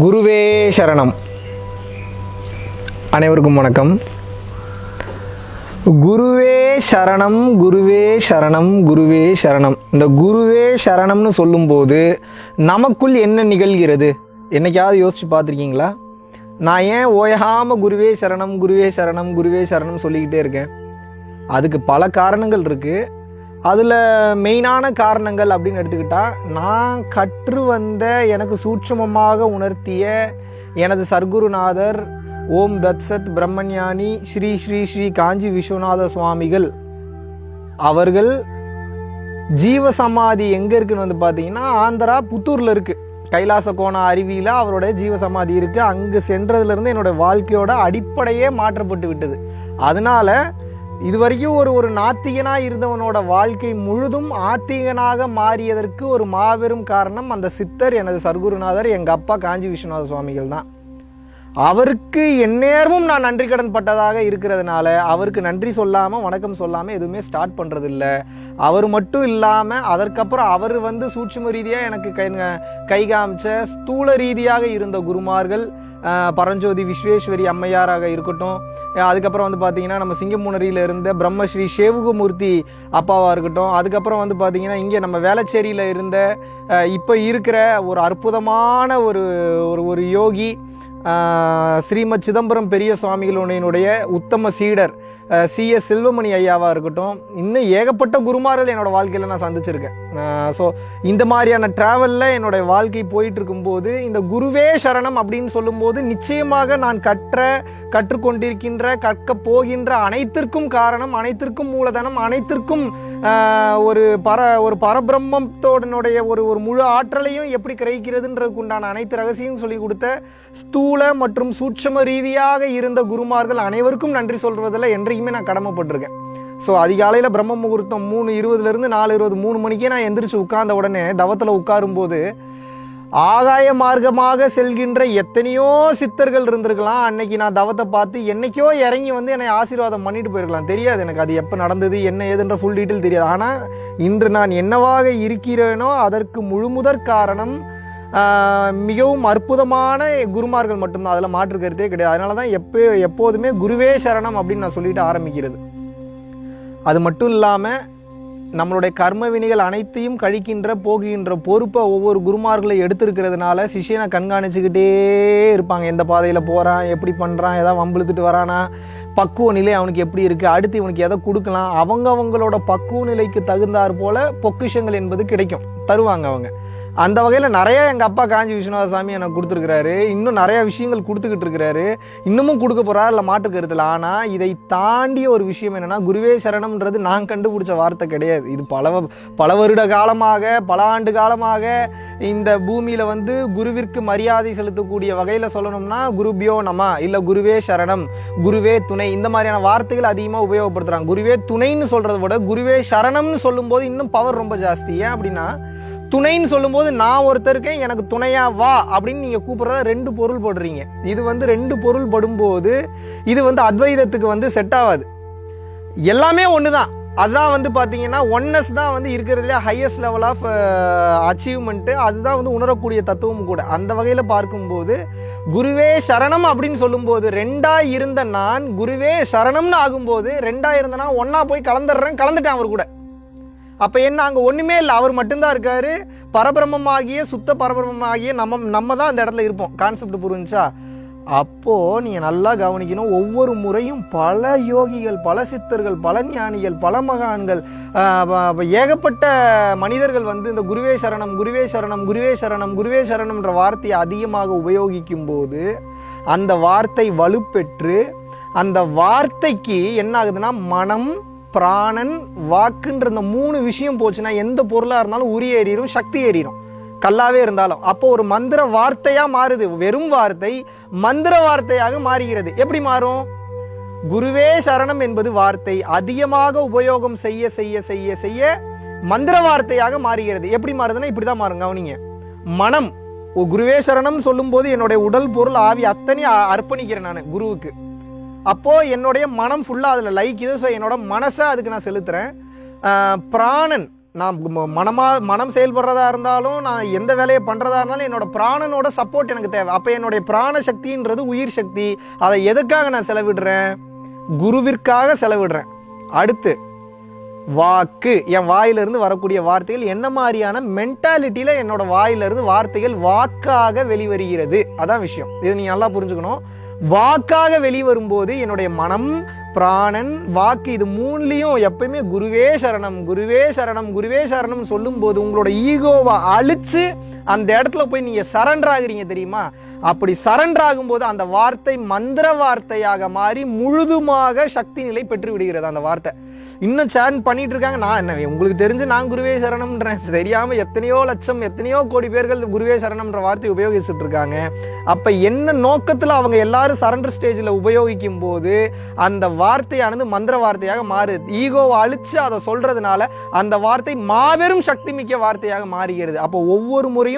குருவே சரணம். அனைவருக்கும் வணக்கம். குருவே சரணம், குருவே சரணம், குருவே சரணம். இந்த குருவே சரணம்னு சொல்லும்போது நமக்குள் என்ன நிகழ்கிறது? என்னைக்காவது யோசிச்சு பார்த்துருக்கீங்களா? நான் ஏன் ஓயாமல் குருவே சரணம், குருவே சரணம், குருவே சரணம் சொல்லிக்கிட்டே இருக்கேன்? அதுக்கு பல காரணங்கள் இருக்குது. அதில் மெயினான காரணங்கள் அப்படின்னு எடுத்துக்கிட்டால், நான் கற்று வந்த எனக்கு சூட்சுமமாக உணர்த்திய எனது சர்க்குருநாதர் ஓம் தத்சத் பிரம்மஞானி ஸ்ரீ ஸ்ரீ ஸ்ரீ காஞ்சி விஸ்வநாத சுவாமிகள் அவர்கள் ஜீவசமாதி எங்கே இருக்குன்னு வந்து பார்த்தீங்கன்னா, ஆந்திரா புத்தூரில் இருக்குது. கைலாச கோண அருவியில் அவருடைய ஜீவசமாதி இருக்குது. அங்கே சென்றதுலேருந்து என்னோடய வாழ்க்கையோட அடிப்படையே மாற்றப்பட்டு விட்டது. அதனால் இது வரைக்கும் ஒரு நாத்திகனாக இருந்தவனோட வாழ்க்கை முழுதும் ஆத்திகனாக மாறியதற்கு ஒரு மாபெரும் காரணம் அந்த சித்தர், எனது சர்க்குருநாதர், எங்கள் அப்பா காஞ்சி விஸ்வநாத சுவாமிகள் தான். அவருக்கு எந்நேரமும் நான் நன்றி கடன் பட்டதாக இருக்கிறதுனால அவருக்கு நன்றி சொல்லாமல் வணக்கம் சொல்லாமல் எதுவுமே ஸ்டார்ட் பண்ணுறதில்ல. அவர் மட்டும் இல்லாமல் அதற்கப்புறம் அவர் வந்து சூட்சும ரீதியாக எனக்கு கை காமிச்ச ஸ்தூல ரீதியாக இருந்த குருமார்கள், பரஞ்சோதி விஸ்வேஸ்வரி அம்மையாராக இருக்கட்டும், அதுக்கப்புறம் வந்து பார்த்தீங்கன்னா நம்ம சிங்கமுனரியில் இருந்த பிரம்மஸ்ரீ சேவுகமூர்த்தி அப்பாவாக இருக்கட்டும், அதுக்கப்புறம் வந்து பார்த்தீங்கன்னா இங்கே நம்ம வேளச்சேரியில் இருந்த இப்போ இருக்கிற ஒரு அற்புதமான ஒரு யோகி ஸ்ரீமத் சிதம்பரம் பெரிய சுவாமிகளுடைய உத்தம சீடர் CS செல்வமணி ஐயாவாக இருக்கட்டும், இன்னும் ஏகப்பட்ட குருமார்கள் என்னோடய வாழ்க்கையில் நான் சந்திச்சிருக்கேன். ஸோ இந்த மாதிரியான ட்ராவலில் என்னோடய வாழ்க்கை போயிட்டு இருக்கும்போது இந்த குருவே சரணம் அப்படின்னு சொல்லும்போது நிச்சயமாக நான் கற்றுக்கொண்டிருக்கின்ற கற்க போகின்ற அனைத்திற்கும் காரணம், அனைத்திற்கும் மூலதனம், அனைத்திற்கும் ஒரு பரபிரம்மத்தோடனுடைய ஒரு முழு ஆற்றலையும் எப்படி கிரகிக்கிறதுன்றதுக்கு உண்டான அனைத்து ரகசியம் சொல்லி கொடுத்த ஸ்தூல மற்றும் சூட்சம ரீதியாக இருந்த குருமார்கள் அனைவருக்கும் நன்றி சொல்வதில் என்றைக்குமே நான் கடமைப்பட்டிருக்கேன். ஸோ அதிகாலையில் பிரம்ம முகூர்த்தம் 3:20 4:20 3 மணிக்கே நான் எந்திரிச்சு உட்கார்ந்த உடனே தவத்தில் உட்காரும்போது ஆகாய மார்க்கமாக செல்கின்ற எத்தனையோ சித்தர்கள் இருந்திருக்கலாம். அன்னைக்கு நான் தவத்தை பார்த்து என்னைக்கோ இறங்கி வந்து என்னை ஆசீர்வாதம் பண்ணிட்டு போயிருக்கலாம். தெரியாது எனக்கு அது எப்போ நடந்தது என்ன ஏதுன்ற ஃபுல் டீட்டெயில் தெரியாது. ஆனால் இன்று நான் என்னவாக இருக்கிறேனோ அதற்கு முழுமுதற் காரணம் மிகவும் அற்புதமான குருமார்கள் மட்டும்தான். அதில் மாற்று கருத்தே கிடையாது. அதனால தான் எப்போதுமே குருவே சரணம் அப்படின்னு நான் சொல்லிட்டு ஆரம்பிக்கிறது. அது மட்டும் இல்லாமல் நம்மளுடைய கர்ம வினைகள் அனைத்தையும் கழிக்கின்ற போகின்ற பொறுப்பை ஒவ்வொரு குருமார்களை எடுத்திருக்கிறதுனால சிஷியனை கண்காணிச்சுக்கிட்டே இருப்பாங்க. எந்த பாதையில் போகிறான், எப்படி பண்ணுறான், ஏதாவது வம்பிழுத்துட்டு வரானா, பக்குவ நிலை அவனுக்கு எப்படி இருக்குது, அடுத்து இவனுக்கு எதை கொடுக்கலாம், அவங்களோட பக்குவ நிலைக்கு தகுந்தாற் போல் பொக்கிஷங்கள் என்பது கிடைக்கும், தருவாங்க அவங்க. அந்த வகையில் நிறைய எங்கள் அப்பா காஞ்சி விஸ்வநாத சாமி எனக்கு கொடுத்துருக்கிறாரு. இன்னும் நிறையா விஷயங்கள் கொடுத்துக்கிட்டு இருக்கிறாரு, இன்னமும் கொடுக்க போகிறார், இல்லை மாற்று கருத்தில். ஆனால் இதை தாண்டிய ஒரு விஷயம் என்னென்னா, குருவே சரணம்ன்றது நான் கண்டுபிடிச்ச வார்த்தை கிடையாது. இது பல வருட காலமாக, பல ஆண்டு காலமாக இந்த பூமியில் வந்து குருவிற்கு மரியாதை செலுத்தக்கூடிய வகையில் சொல்லணும்னா குருபியோ நம, இல்லை குருவே சரணம், குருவே துணை, இந்த மாதிரியான வார்த்தைகள் அதிகமாக உபயோகப்படுத்துகிறாங்க. குருவே துணைன்னு சொல்கிறத விட குருவே சரணம்னு சொல்லும்போது இன்னும் பவர் ரொம்ப ஜாஸ்தி. ஏன் அப்படின்னா, துணைன்னு சொல்லும்போது நான் ஒருத்தருக்கேன், எனக்கு துணையா வா அப்படின்னு நீங்கள் கூப்பிட்ற 2 பொருள் போடுறீங்க. இது வந்து 2 பொருள் படும்போது இது வந்து அத்வைதத்துக்கு வந்து செட் ஆகாது. எல்லாமே ஒன்று தான். அதுதான் வந்து பார்த்தீங்கன்னா ஒன்னஸ் தான் வந்து இருக்கிறதுலே ஹையஸ்ட் லெவல் ஆஃப் அச்சீவ்மெண்ட்டு. அதுதான் வந்து உணரக்கூடிய தத்துவம் கூட. அந்த வகையில் பார்க்கும்போது குருவே சரணம் அப்படின்னு சொல்லும்போது 2ஆ இருந்த நான் குருவே சரணம்னு ஆகும்போது 2ஆ இருந்த நான் ஒன்றா போய் கலந்துட்டேன் அவர் கூட. அப்போ என்ன, அங்கே ஒன்றுமே இல்லை, அவர் மட்டும்தான் இருக்காரு. பரபிரமமாகிய சுத்த பரபிரமமாகிய நம்ம தான் அந்த இடத்துல இருப்போம். கான்செப்ட் புரிஞ்சா? அப்போது நீங்கள் நல்லா கவனிக்கணும். ஒவ்வொரு முறையும் பல யோகிகள், பல சித்தர்கள், பல ஞானிகள், பல மகான்கள், ஏகப்பட்ட மனிதர்கள் வந்து இந்த குருவே சரணம், குருவே சரணம், குருவே சரணம், குருவே சரணம்ன்ற வார்த்தையை அதிகமாக உபயோகிக்கும் போது அந்த வார்த்தை வலுப்பெற்று அந்த வார்த்தைக்கு என்ன ஆகுதுன்னா, மனம், பிராணன், வாக்குன்ற இந்த 3 விஷயம் போச்சுன்னா எந்த பொருளாக இருந்தாலும் உரி ஏறிடும், சக்தி ஏறிடும், கல்லாவே இருந்தாலும். அப்போ ஒரு மந்திர வார்த்தையாக மாறுது. வெறும் வார்த்தை மந்திர வார்த்தையாக மாறுகிறது. எப்படி மாறும்? குருவே சரணம் என்பது வார்த்தை அதிகமாக உபயோகம் செய்ய செய்ய செய்ய செய்ய மந்திர வார்த்தையாக மாறுகிறது. எப்படி மாறுதுன்னா இப்படி தான் மாறும். கவனிங்க. மனம், குருவே சரணம் சொல்லும் போது என்னுடைய உடல், பொருள், ஆவி அத்தனை அர்ப்பணிக்கிறேன் நான் குருவுக்கு. அப்போது என்னுடைய மனம் ஃபுல்லாக அதில் லைக்குது. ஸோ என்னோட மனசை அதுக்கு நான் செலுத்துகிறேன். பிராணன், நான் மனம் செயல்படுறதா இருந்தாலும், நான் எந்த வேலையை பண்ணுறதா இருந்தாலும் என்னோட பிராணனோட சப்போர்ட் எனக்கு தேவை. அப்போ என்னுடைய பிராண சக்தின்றது உயிர் சக்தி. அதை எதுக்காக நான் செலவிடுறேன்? குருவிற்காக செலவிடுறேன். அடுத்து வாக்கு, என் வாயிலிருந்து வரக்கூடிய வார்த்தைகள் என்ன மாதிரியான மென்டாலிட்டியில் என்னோட வாயிலிருந்து வார்த்தைகள் வாக்காக வெளிவருகிறது, அதான் விஷயம். இது நீங்கள் நல்லா புரிஞ்சுக்கணும். வாக்காக வெளிவரும்போது என்னுடைய மனம், பிராணன், வாக்கு, இது மூணுலையும் எப்பயுமே குருவே சரணம், குருவே சரணம், குருவே சரணம் சொல்லும்போது உங்களோட ஈகோவை அழிச்சு அந்த இடத்துல போய் நீங்கள் சரண்டர் ஆகுறீங்க தெரியுமா? அப்படி சரண்டர் ஆகும்போது அந்த வார்த்தை மந்திர வார்த்தையாக மாறி முழுதுமாக சக்தி நிலை பெற்று விடுகிறது அந்த வார்த்தை. இன்னும் சேன் பண்ணிட்டு இருக்காங்க. நான் என்ன, உங்களுக்கு தெரிஞ்சு நான் குருவே சரணம்ன்றேன், தெரியாமல் எத்தனையோ லட்சம் எத்தனையோ கோடி பேர்கள் குருவே சரணம்ன்ற வார்த்தை உபயோகிச்சுட்டு இருக்காங்க. அப்போ என்ன நோக்கத்தில் அவங்க எல்லாரும் சரண்டர் ஸ்டேஜில் உபயோகிக்கும் போது அந்த வார்த்தையானது மந்திர வார்த்தையாக மாறுது. ஈகோவை அழிச்சு அதை சொல்றதுனால அந்த வார்த்தை மாபெரும் சக்தி மிக்க வார்த்தையாக மாறுகிறது. அப்போ ஒவ்வொரு முறையும்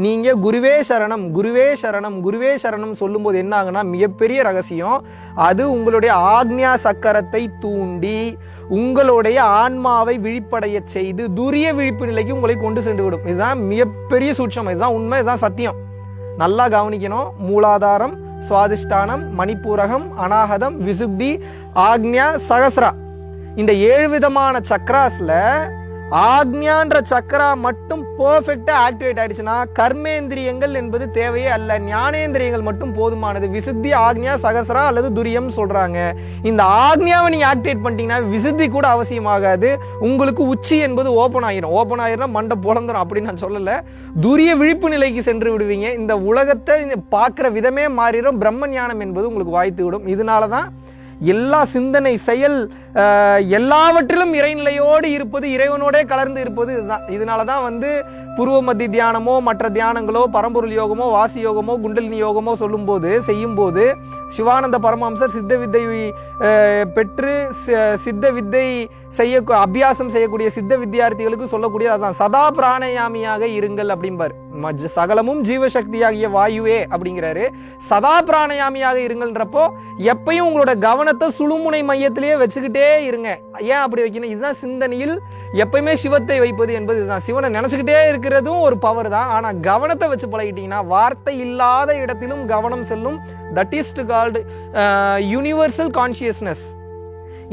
நீங்கள் குருவே சரணம், குருவே சரணம், குருவே சரணம் சொல்லும்போது என்ன ஆகுனா, மிகப்பெரிய ரகசியம் அது உங்களுடைய ஆக்ஞா சக்கரத்தை தூண்டி உங்களுடைய ஆன்மாவை விழிப்படைய செய்து துரிய விழிப்பு நிலைக்கு உங்களை கொண்டு சென்று விடும். இதுதான் மிகப்பெரிய சூட்சம், இதுதான் உண்மை, இதுதான் சத்தியம். நல்லா கவனிக்கணும். மூலாதாரம், சுவாதிஷ்டானம், மணிப்பூரகம், அநாகதம், விசுத்தி, ஆக்ஞா, சகஸ்ரா, இந்த 7 விதமான சக்கராஸ்ல ஆக்ஞான்ற சக்கரா மட்டும் பெர்ஃபெக்டா ஆக்டிவேட் ஆயிடுச்சுன்னா கர்மேந்திரியங்கள் என்பது தேவையே அல்ல, ஞானேந்திரியங்கள் மட்டும் போதுமானது. விசுத்தி, ஆக்ஞா, சகஸ்ரா அல்லது துரியம் சொல்றாங்க. இந்த ஆக்ஞாவை நீங்க ஆக்டிவேட் பண்ணிட்டீங்கன்னா விசுத்தி கூட அவசியமாகாது. உங்களுக்கு உச்சி என்பது ஓப்பன் ஆயிரும் மண்டை பொழந்துரும். அப்படின்னு நான் சொல்லல, துரிய விழிப்பு நிலைக்கு சென்று விடுவீங்க. இந்த உலகத்தை பார்க்குற விதமே மாறிடும். பிரம்ம ஞானம் என்பது உங்களுக்கு வாய்த்து விடும். இதனாலதான் எல்லா சிந்தனை, செயல், எல்லாவற்றிலும் இறைநிலையோடு இருப்பது, இறைவனோடே கலர்ந்து இருப்பது இதுதான். இதனால தான் புருவ மத்தி தியானமோ மற்ற தியானங்களோ பரம்பொருள் யோகமோ வாசி யோகமோ குண்டலினி யோகமோ செய்யும்போது சிவானந்த பரமஹம்சர் சித்த வித்தை பெற்று சித்த வித்தை அபியாசம் செய்யக்கூடிய சித்த வித்தியார்த்திகளுக்கு சொல்லக்கூடிய அதான், சதா பிராணயாமியாக இருங்கள் அப்படிம்பார். சகலமும் ஜீவசக்தியாகிய வாயுவே அப்படிங்கிறாரு. சதா பிராணயாமியாக இருங்கள்ன்றப்போ எப்பயும் உங்களோட கவனத்தை சுழுமுனை மையத்திலேயே வச்சுக்கிட்டே இருங்க. ஏன் அப்படி வைக்கணும்? இதுதான் சிந்தனையில் எப்பயுமே சிவத்தை வைப்பது என்பது இதுதான். சிவனை நினைச்சுக்கிட்டே இருக்கிறதும் ஒரு பவர் தான். ஆனா கவனத்தை வச்சு பழகிட்டீங்கன்னா வார்த்தை இல்லாத இடத்திலும் கவனம் செல்லும். That is called universal consciousness.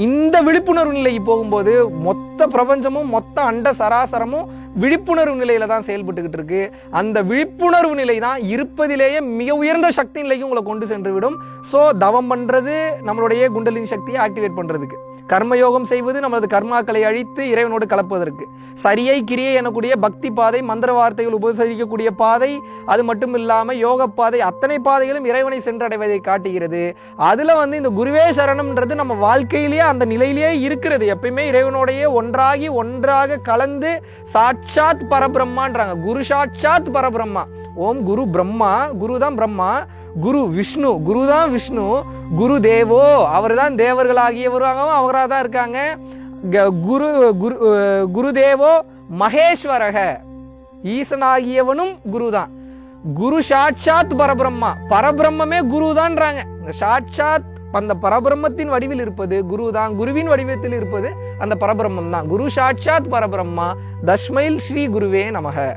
இந்த விழிப்புணர்வு நிலைக்கு போகும்போது மொத்த பிரபஞ்சமும் மொத்த அண்ட சராசரமும் விழிப்புணர்வு நிலையில தான் செயல்பட்டுக்கிட்டு இருக்கு. அந்த விழிப்புணர்வு நிலை தான் இருப்பதிலேயே மிக உயர்ந்த சக்தி நிலைக்கு உங்களை கொண்டு சென்று விடும். ஸோ தவம் பண்றது நம்மளுடைய குண்டலினி சக்தியை ஆக்டிவேட் பண்றதுக்கு, கர்மயோகம் செய்வது நமது கர்மாக்களை அழித்து இறைவனோடு கலப்பதற்கு, சரியை கிரியை எனக்கூடிய பக்தி பாதை, மந்திர வார்த்தைகள் உபசரிக்கக்கூடிய பாதை, அது மட்டும் இல்லாமல் யோக பாதை, அத்தனை பாதைகளும் இறைவனை சென்றடைவதை காட்டுகிறது. அதுல இந்த குருவே சரணம்ன்றது நம்ம வாழ்க்கையிலேயே அந்த நிலையிலேயே இருக்கிறது. எப்பயுமே இறைவனோடையே ஒன்றாக கலந்து சாட்சாத் பரபிரம்மான்றாங்க. குரு சாட்சாத் பரபிரம்மா. ஓம் குரு பிரம்மா, குரு தான் பிரம்மா, குரு விஷ்ணு, குரு தான் விஷ்ணு, குரு தேவோ அவர் தான் தேவர்களாகியவராகவும் அவராக தான் இருக்காங்க. குரு குரு குருதேவோ மகேஸ்வரக, ஈசனாகியவனும் குரு தான். குரு சாட்சாத் பரபிரம்மா, பரபிரம்மே குரு தான்றாங்க. சாட்சாத் அந்த பரபிரம்மத்தின் வடிவில் இருப்பது குரு தான், குருவின் வடிவத்தில் இருப்பது அந்த பரபிரம்மம் தான். குரு சாட்சாத் பரபிரம்மா. தஸ்மைல் ஸ்ரீ குருவே நமக,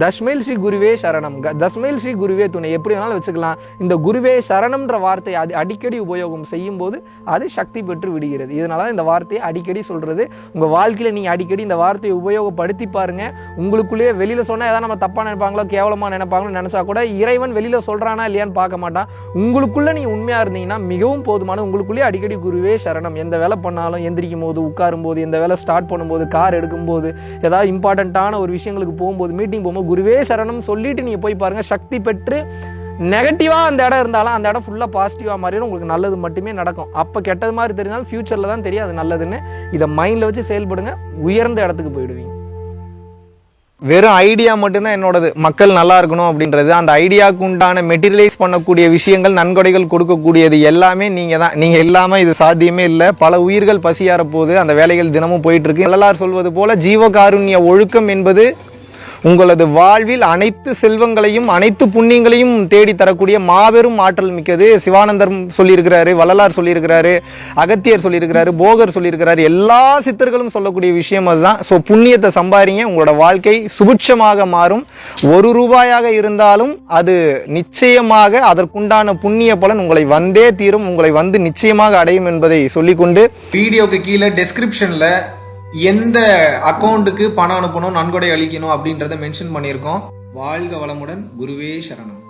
தஸ்மைல் ஸ்ரீ குருவே சரணம், தஸ்மைல் ஸ்ரீ குருவே துணை, எப்படி வேணாலும் வச்சுக்கலாம். இந்த குருவே சரணம்ன்ற வார்த்தையை அது அடிக்கடி உபயோகம் செய்யும் போது அது சக்தி பெற்று விடுகிறது. இதனால இந்த வார்த்தையை அடிக்கடி சொல்றது. உங்க வாழ்க்கையில நீங்க அடிக்கடி இந்த வார்த்தையை உபயோகப்படுத்தி பாருங்க. உங்களுக்குள்ளேயே வெளியில சொன்னா ஏதாவது நம்ம தப்பா நினைப்பாங்களோ கேவலமா நினைப்பாங்களோ நினைச்சா கூட இறைவன் வெளியில சொல்றானா இல்லையான்னு பார்க்க மாட்டான். உங்களுக்குள்ள நீங்க உண்மையா இருந்தீங்கன்னா மிகவும் போதுமான. உங்களுக்குள்ளேயே அடிக்கடி குருவே சரணம். எந்த வேலை பண்ணாலும், எந்திரிக்கும் போது, உட்காரும் போது, எந்த வேலை ஸ்டார்ட் பண்ணும்போது, கார் எடுக்கும் போது, ஏதாவது இம்பார்ட்டன்டான ஒரு விஷயங்களுக்கு போகும்போது, மீட்டிங் போகும்போது குருவே சரணம் சொல்லிட்டு நீங்க போய் பாருங்க. சக்தி பெற்று நெகட்டிவா அந்த இடம் இருந்தாலும் அந்த இடம் ஃபுல்லா பாசிட்டிவா மாறிடும். உங்களுக்கு நல்லது மட்டுமே நடக்கும். அப்ப கெட்டது மாதிரி தெரிஞ்சாலும் ஃபியூச்சர்ல தான் தெரியும் அது நல்லதுன்னு. இதை மைண்ட்ல வச்சு செயல்படுங்க, உயர்ந்த இடத்துக்கு போயிடுவீங்க. வெறும் ஐடியா மட்டும்தான் என்னோடது, மக்கள் நல்லா இருக்கணும் அப்படின்றது. அந்த ஐடியாவுக்கு உண்டான மெட்டீரியலைஸ் பண்ணக்கூடிய விஷயங்கள், நன்கொடைகள் கொடுக்கக்கூடியது எல்லாமே நீங்க தான். நீங்க இல்லாம இது சாத்தியமே இல்லை. பல உயிர்கள் பசியார போது அந்த வேலைகள் தினமும் போயிட்டு இருக்கு. எல்லாரும் சொல்வது போல ஜீவகாருண்ய ஒழுக்கம் என்பது உங்களது வாழ்வில் அனைத்து செல்வங்களையும் அனைத்து புண்ணியங்களையும் தேடி தரக்கூடிய மாபெரும் ஆற்றல் மிக்கது. சிவானந்தர் சொல்லியிருக்கிறாரு, வள்ளலார் சொல்லியிருக்கிறாரு, அகத்தியர் சொல்லியிருக்கிறாரு, போகர் சொல்லியிருக்கிறாரு. எல்லா சித்தர்களும் சொல்லக்கூடிய விஷயம் அதுதான். ஸோ புண்ணியத்தை சம்பாதிங்க, உங்களோட வாழ்க்கை சுபிட்சமாக மாறும். ₹1 இருந்தாலும் அது நிச்சயமாக அதற்குண்டான புண்ணிய பலன் உங்களை வந்தே தீரும், உங்களை வந்து நிச்சயமாக அடையும் என்பதை சொல்லிக்கொண்டு வீடியோக்கு கீழே டெஸ்கிரிப்ஷன்ல எந்த அக்கௌண்ட்டுக்கு பணம் அனுப்பணும், நன்கொடை அளிக்கணும் அப்படின்றத மென்ஷன் பண்ணியிருக்கோம். வாழ்க வளமுடன். குருவே சரணம்.